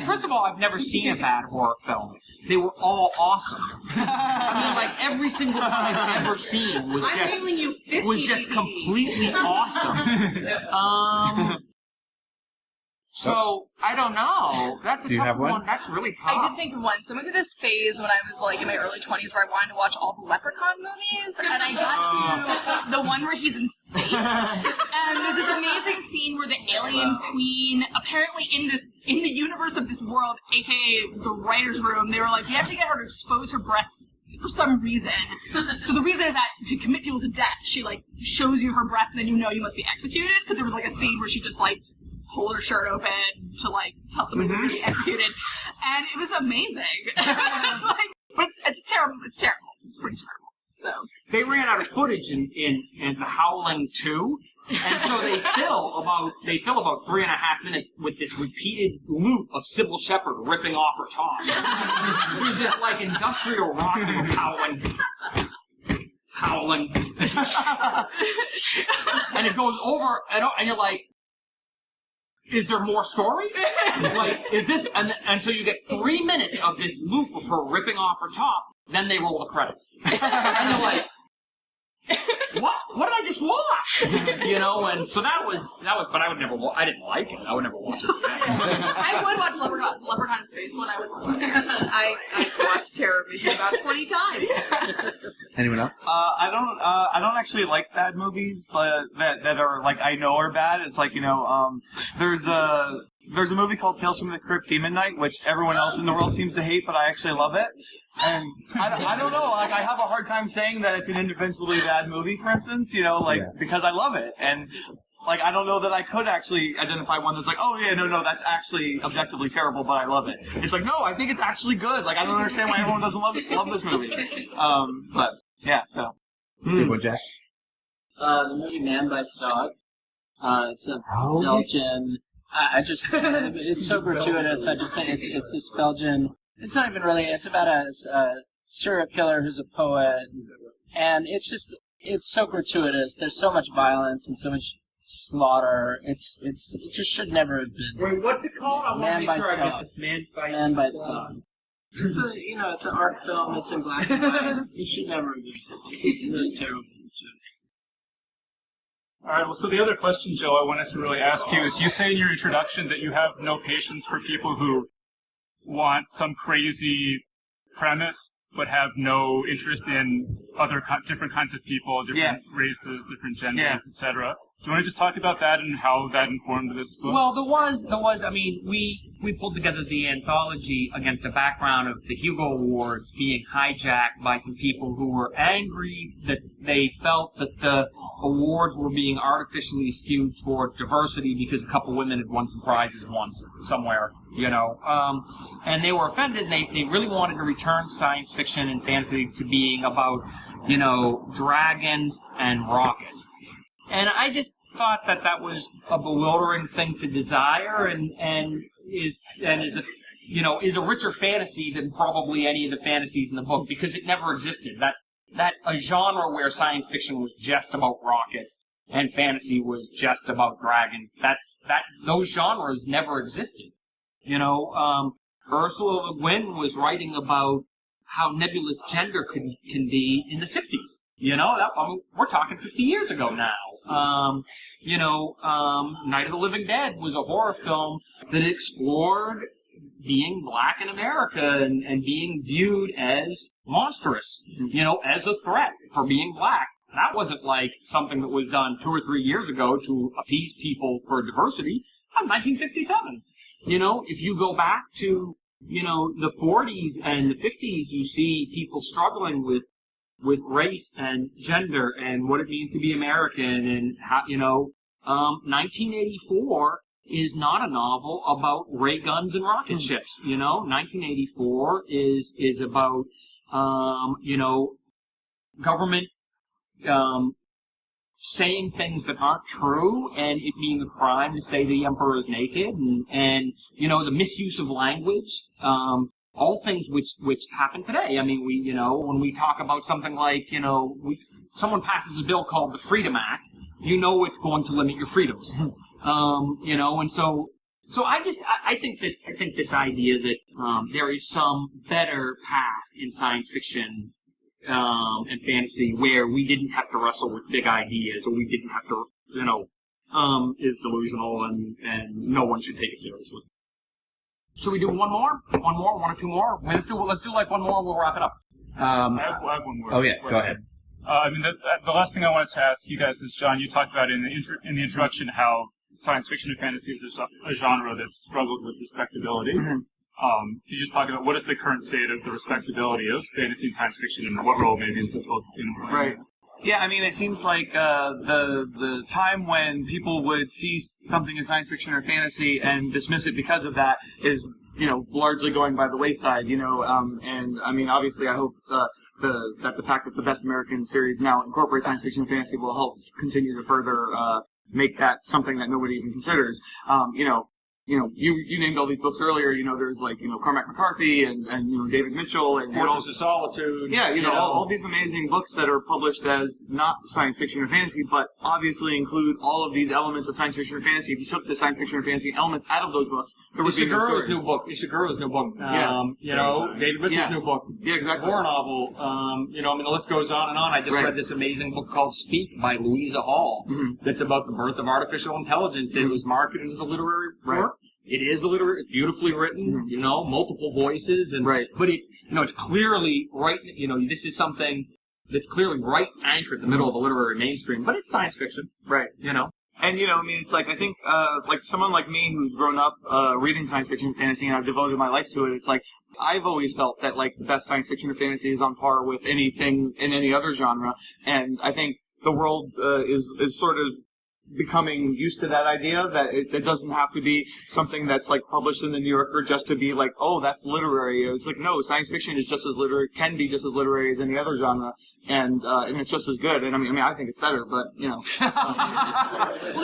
first of all, I've never seen a bad horror film. They were all awesome. Every single one I've ever seen was just completely awesome. So, I don't know. That's a tough one. That's really tough. I did think of one. So I went through this phase when I was in my early 20s where I wanted to watch all the Leprechaun movies, and I got to the one where he's in space. And there's this amazing scene where the alien queen, apparently in the universe of this world, aka the writer's room, they were like, you have to get her to expose her breasts for some reason. So the reason is that to commit people to death, she shows you her breasts and then you must be executed. So there was a scene where she just pulled her shirt open to tell somebody to be executed, and it was amazing. But it's terrible. It's terrible. It's pretty terrible. So they ran out of footage in The Howling 2, and so they fill about 3.5 minutes with this repeated loop of Sybil Shepherd ripping off her top. There's this industrial rock of howling, and it goes over, and you're like, is there more story? Is this... And so you get 3 minutes of this loop of her ripping off her top, then they roll the credits. And you're like, what did I just watch? And so that was, but I would never, I didn't like it. I would never watch it again. I would watch Leprechaun in Space when I would watch it. I watched Terror Vision about 20 times. Anyone else? I don't actually like bad movies that are I know are bad. It's there's There's a movie called Tales from the Crypt Demon Knight, which everyone else in the world seems to hate, but I actually love it. And I don't know, like, I have a hard time saying that it's an indefensibly bad movie, for instance, you know, like, because I love it. And, like, I don't know that I could actually identify one that's like, oh, yeah, no, that's actually objectively terrible, but I love it. It's like, no, I think it's actually good. Like, I don't understand why everyone doesn't love this movie. But, yeah, so. Good one, Jess. The movie Man Bites Dog. It's a Belgian. I just, it's so gratuitous. I just think it's this Belgian. It's not even really. It's about a serial killer who's a poet, and it's so gratuitous. There's so much violence and so much slaughter. It just should never have been. Wait, what's it called? I want to make sure I get this. Man Bites Dog. It's it's an art film. It's in black and white. It should never have been. It's really terrible. All right, well, so the other question, Joe, I wanted to really ask you is, you say in your introduction that you have no patience for people who want some crazy premise but have no interest in other different kinds of people, different races, different genders, etc. Do you want to just talk about that and how that informed this book? Well, there was. I mean, we pulled together the anthology against a background of the Hugo Awards being hijacked by some people who were angry that they felt that the awards were being artificially skewed towards diversity because a couple women had won some prizes once somewhere, you know. And they were offended. They really wanted to return science fiction and fantasy to being about, you know, dragons and rockets. And I just thought that was a bewildering thing to desire, and is a richer fantasy than probably any of the fantasies in the book, because it never existed. That a genre where science fiction was just about rockets and fantasy was just about dragons. Those genres never existed. You know, Ursula Le Guin was writing about how nebulous gender can be in the 60s. You know, we're talking 50 years ago now. Night of the Living Dead was a horror film that explored being black in America and being viewed as monstrous, you know, as a threat for being black. That wasn't like something that was done 2 or 3 years ago to appease people for diversity. That was 1967. You know, if you go back to, you know, the 40s and the 50s, you see people struggling with race and gender and what it means to be American, and how, you know, 1984 is not a novel about ray guns and rocket ships. You know, 1984 is about government saying things that aren't true, and it being a crime to say the emperor is naked, and you know, the misuse of language. All things which happen today. I mean, when we talk about something like, someone passes a bill called the Freedom Act, you know it's going to limit your freedoms. And so I think this idea that there is some better path in science fiction and fantasy where we didn't have to wrestle with big ideas, or we didn't have to, is delusional, and no one should take it seriously. Should we do one or two more? Let's do like one more and we'll wrap it up. I have one more. Oh, yeah, question. Go ahead. The last thing I wanted to ask you guys is, John, you talked about in the introduction how science fiction and fantasy is a genre that's struggled with respectability. Could you just talk about what is the current state of the respectability of fantasy and science fiction, and what role maybe is this book in? Right. Yeah, I mean, it seems like the time when people would see something in science fiction or fantasy and dismiss it because of that is, largely going by the wayside, and I mean, obviously I hope that the fact that the Best American series now incorporates science fiction and fantasy will help continue to further make that something that nobody even considers. You named all these books earlier. There's like Cormac McCarthy and David Mitchell and Fortress of Solitude. Yeah, all these amazing books that are published as not science fiction or fantasy, but obviously include all of these elements of science fiction or fantasy. If you took the science fiction or fantasy elements out of those books, there would be no stories. Ishiguro's new book. David Mitchell's new book. Yeah, exactly. Horror novel. The list goes on and on. I just read this amazing book called Speak by Louisa Hall. That's about the birth of artificial intelligence. It was marketed as a literary work. It is beautifully written, multiple voices, but it's clearly right. This is something that's clearly right anchored in the middle of the literary mainstream, but it's science fiction, right? And, I mean, it's like, I think, like someone like me who's grown up reading science fiction and fantasy, and I've devoted my life to it, it's like, I've always felt that, like, the best science fiction or fantasy is on par with anything in any other genre. And I think the world is sort of becoming used to that idea that it doesn't have to be something that's like published in the New Yorker just to be like, oh, that's literary. It's like, no, science fiction is just as literary, can be just as literary as any other genre, and it's just as good. And I mean, I think it's better, but Well,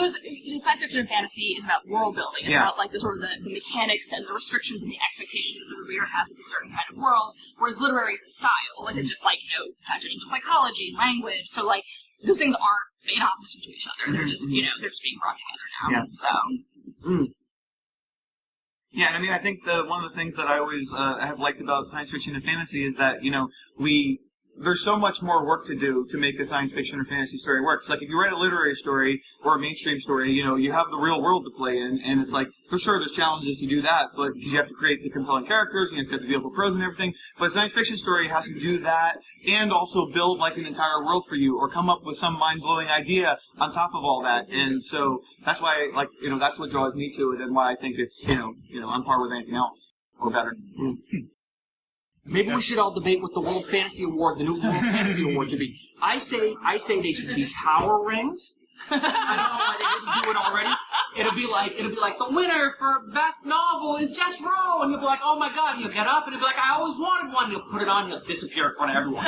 there's science fiction and fantasy is about world building. It's about like the sort of the mechanics and the restrictions and the expectations that the reader has with a certain kind of world. Whereas literary is a style. Like it's just like science fiction to psychology, language. So like those things aren't in opposition to each other. They're just, they're just being brought together now. Yeah. So. Yeah, and I mean, I think one of the things that I always have liked about science fiction and fantasy is that, there's so much more work to do to make a science fiction or fantasy story work. It's like if you write a literary story or a mainstream story, you have the real world to play in, and it's like, for sure there's challenges to do that, but because you have to create the compelling characters, you have to be able to prose and everything, but a science fiction story has to do that and also build like an entire world for you or come up with some mind-blowing idea on top of all that. And so that's why, that's what draws me to it and why I think it's, on par with anything else or better. Maybe we should all debate what the World Fantasy Award, the new World Fantasy Award, should be. I say they should be power rings. I don't know why they didn't do it already. It'll be like the winner for best novel is Jess Rowe, and you'll be like, oh my god, you'll get up and you'll be like, I always wanted one. You'll put it on, you'll disappear in front of everyone.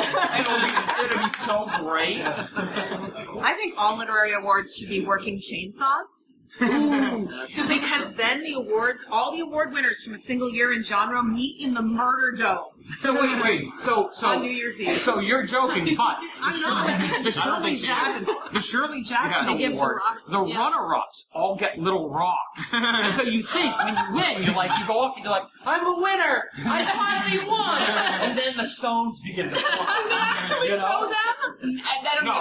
It'll be so great. I think all literary awards should be working chainsaws. Because then all the award winners from a single year in genre meet in the Murder Dome. So wait. So on New Year's Eve. So you're joking, but the Shirley Jackson Award, the runner-ups all get little rocks. And so you think when you win, you go up and you're like, I'm a winner! I finally won! And then the stones begin to fly. Can we actually throw them?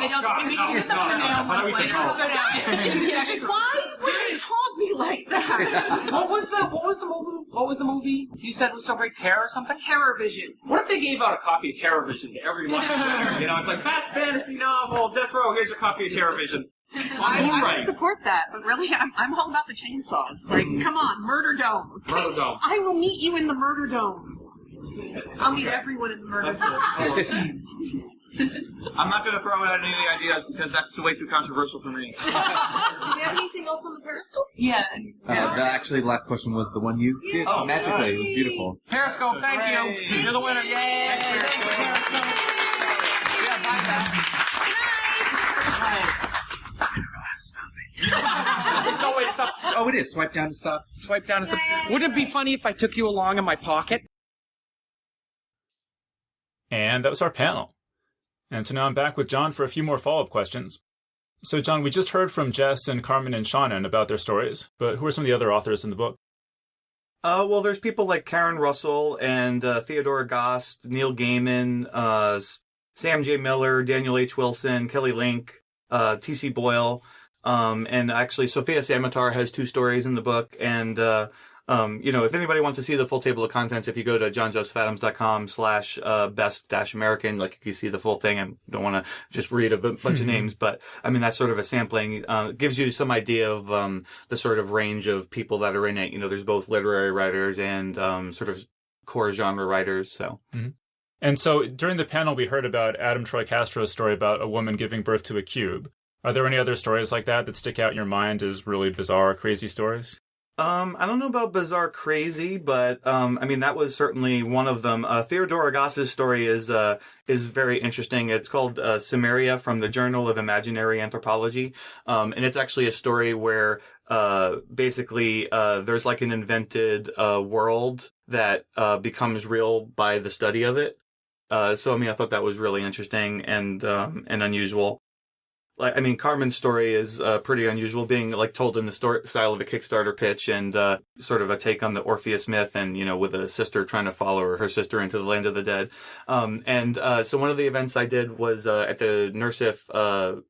They don't. We can get them in the mail months later. So now you can actually. Why would you talk me like that? What was the movie you said was so great? Terror or something? Terror Vision. What if they gave out a copy of Terror Vision to every live player? It's like, best fantasy novel, Jess Rowe, here's your copy of Terror Vision. I would support that, but really, I'm all about the chainsaws. Like, come on, Murder Dome. Murder Dome. I will meet you in the Murder Dome. I'll meet everyone in the Murder Dome. I'm not going to throw out any ideas because that's way too controversial for me. Do you have anything else on the Periscope? Yeah. Actually, the last question was the one you did magically. It was beautiful. Periscope, thank you. You're the winner. Yay! Thank you, Periscope. Yeah, bye now. There's no way to stop. Oh, it is. Swipe down to stop. Swipe down to stop. Wouldn't it be funny if I took you along in my pocket? And that was our panel. And so now I'm back with John for a few more follow-up questions. So, John, we just heard from Jess and Carmen and Seanan about their stories, but who are some of the other authors in the book? Well, there's people like Karen Russell and Theodora Gost, Neil Gaiman, Sam J. Miller, Daniel H. Wilson, Kelly Link, T.C. Boyle, and actually Sophia Samatar has 2 stories in the book, and if anybody wants to see the full table of contents, if you go to johnjosephadams.com/best-American, like you see the full thing. I don't want to just read a bunch of names, but I mean, that's sort of a sampling. It gives you some idea of the sort of range of people that are in it. There's both literary writers and sort of core genre writers. So. Mm-hmm. And so during the panel, we heard about Adam Troy Castro's story about a woman giving birth to a cube. Are there any other stories like that stick out in your mind as really bizarre, crazy stories? I don't know about bizarre crazy, but that was certainly one of them. Theodora Goss's story is very interesting. It's called Cimmeria from the Journal of Imaginary Anthropology, and it's actually a story where basically there's like an invented world that becomes real by the study of it. I thought that was really interesting and unusual. Carmen's story is pretty unusual, being told in the style of a Kickstarter pitch, and sort of a take on the Orpheus myth, and with a sister trying to follow her sister into the land of the dead. So one of the events I did was at the NERSIF,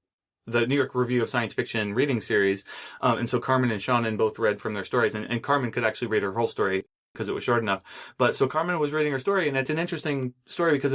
the New York Review of Science Fiction reading series, and so Carmen and Seanan both read from their stories, and Carmen could actually read her whole story because it was short enough. But so Carmen was reading her story, and it's an interesting story because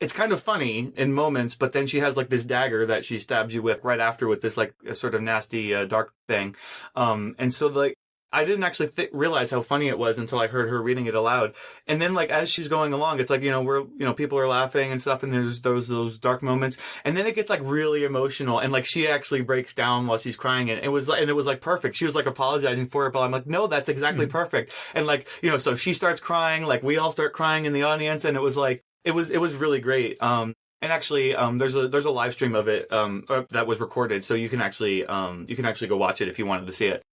it's kind of funny in moments, but then she has like this dagger that she stabs you with right after with this like sort of nasty dark thing. And so like I didn't actually realize how funny it was until I heard her reading it aloud. And then like as she's going along, it's like, people are laughing and stuff, and there's those dark moments. And then it gets like really emotional, and like she actually breaks down while she's crying, and it was like perfect. She was like apologizing for it, but I'm like, no, that's exactly perfect. And like, so she starts crying, like we all start crying in the audience, and it was like it was really great. And actually, there's a live stream of it that was recorded, so you can actually go watch it if you wanted to see it.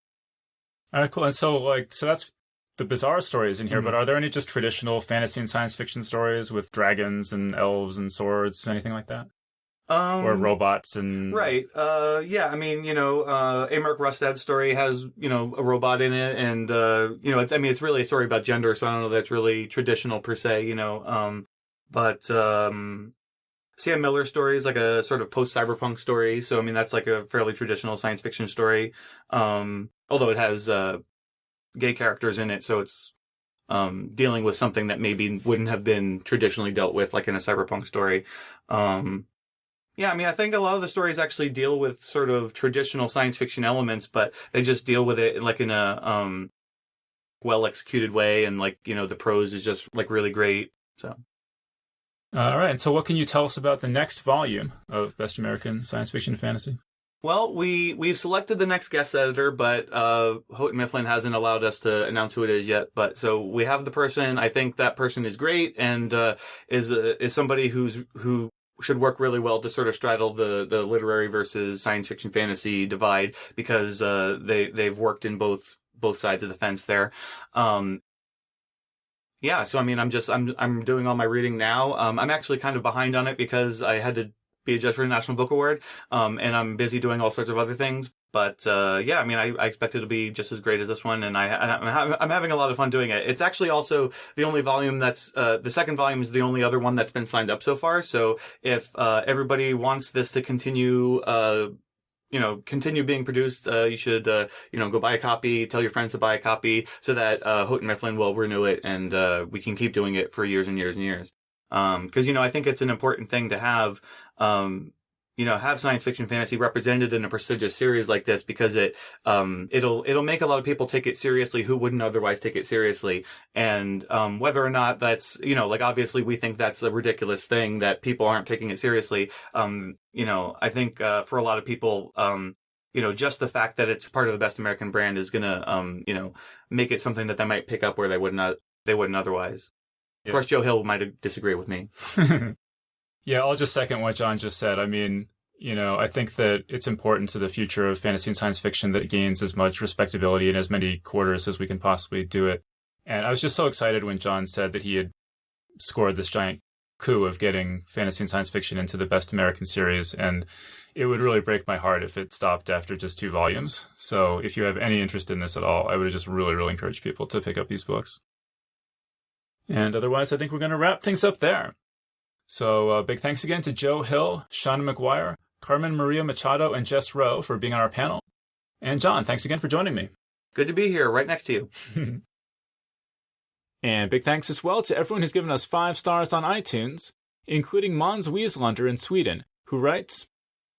All right, cool. And so that's the bizarre stories in here, but are there any just traditional fantasy and science fiction stories with dragons and elves and swords, anything like that? Or robots and... Right. Yeah, I mean, Amherst Rustad's story has, a robot in it, and, it's really a story about gender, so I don't know that's really traditional per se, but Sam Miller's story is like a sort of post-cyberpunk story, so I mean, that's like a fairly traditional science fiction story, although it has gay characters in it, so it's dealing with something that maybe wouldn't have been traditionally dealt with, like in a cyberpunk story. Yeah, I mean, I think a lot of the stories actually deal with sort of traditional science fiction elements, but they just deal with it like in a well-executed way, and like, the prose is just like really great, so... All right, and so what can you tell us about the next volume of Best American Science Fiction Fantasy? Well, we've selected the next guest editor, but Houghton Mifflin hasn't allowed us to announce who it is yet. But so we have the person. I think that person is great, and is somebody who should work really well to sort of straddle the literary versus science fiction fantasy divide, because they've worked in both sides of the fence there. Yeah, so I mean, I'm doing all my reading now. I'm actually kind of behind on it because I had to be a judge for the National Book Award, and I'm busy doing all sorts of other things. But yeah, I mean, I expect it to be just as great as this one, and I'm having a lot of fun doing it. It's actually also the only volume that's the second volume is the only other one that's been signed up so far. So if everybody wants this to continue, continue being produced, you should, go buy a copy, tell your friends to buy a copy, so that Houghton Mifflin will renew it, and we can keep doing it for years and years and years. Because, I think it's an important thing to have, have science fiction fantasy represented in a prestigious series like this, because it'll make a lot of people take it seriously who wouldn't otherwise take it seriously. And, whether or not that's, obviously we think that's a ridiculous thing that people aren't taking it seriously. I think, for a lot of people, just the fact that it's part of the Best American brand is gonna, make it something that they might pick up where they wouldn't otherwise. Of course, Joe Hill might disagree with me. Yeah, I'll just second what John just said. I mean, I think that it's important to the future of fantasy and science fiction that it gains as much respectability in as many quarters as we can possibly do it. And I was just so excited when John said that he had scored this giant coup of getting fantasy and science fiction into the Best American series. And it would really break my heart if it stopped after just 2 volumes. So if you have any interest in this at all, I would just really, really encourage people to pick up these books. And otherwise, I think we're going to wrap things up there. So big thanks again to Joe Hill, Shauna McGuire, Carmen Maria Machado, and Jess Rowe for being on our panel. And John, thanks again for joining me. Good to be here, right next to you. And big thanks as well to everyone who's given us 5 stars on iTunes, including Måns Wieslander in Sweden, who writes,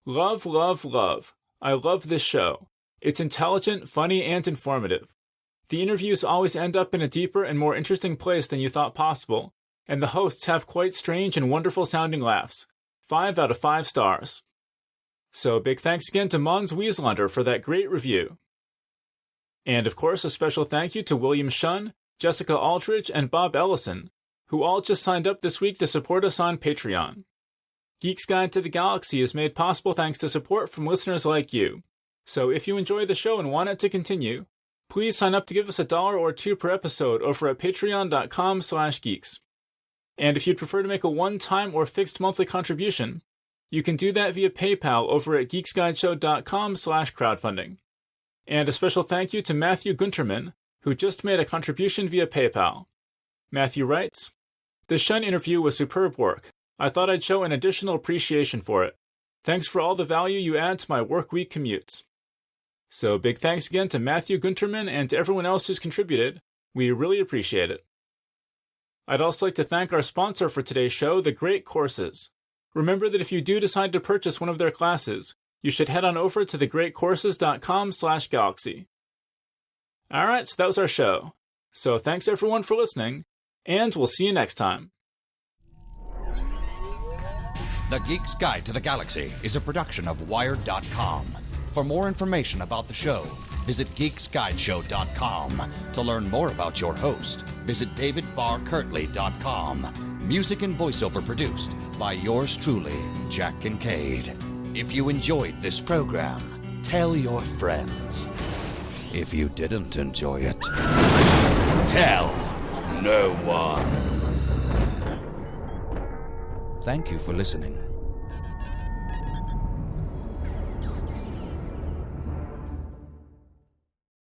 "Love, love, love. I love this show. It's intelligent, funny, and informative. The interviews always end up in a deeper and more interesting place than you thought possible, and the hosts have quite strange and wonderful sounding laughs. 5 out of 5 stars. So big thanks again to Måns Wieslander for that great review. And of course, a special thank you to William Shunn, Jessica Aldridge, and Bob Ellison, who all just signed up this week to support us on Patreon. Geek's Guide to the Galaxy is made possible thanks to support from listeners like you. So if you enjoy the show and want it to continue, please sign up to give us $1 or $2 per episode over at patreon.com/geeks. And if you'd prefer to make a one-time or fixed monthly contribution, you can do that via PayPal over at geeksguideshow.com/crowdfunding. And a special thank you to Matthew Gunterman, who just made a contribution via PayPal. Matthew writes, "The Shun interview was superb work. I thought I'd show an additional appreciation for it. Thanks for all the value you add to my work week commutes." So big thanks again to Matthew Gunterman and to everyone else who's contributed. We really appreciate it. I'd also like to thank our sponsor for today's show, The Great Courses. Remember that if you do decide to purchase one of their classes, you should head on over to thegreatcourses.com/galaxy. Alright, so that was our show. So thanks everyone for listening, and we'll see you next time. The Geek's Guide to the Galaxy is a production of Wired.com. For more information about the show, visit geeksguideshow.com. To learn more about your host, visit davidbarrkirtley.com. Music and voiceover produced by yours truly, Jack Kincaid. If you enjoyed this program, tell your friends. If you didn't enjoy it, tell no one. Thank you for listening.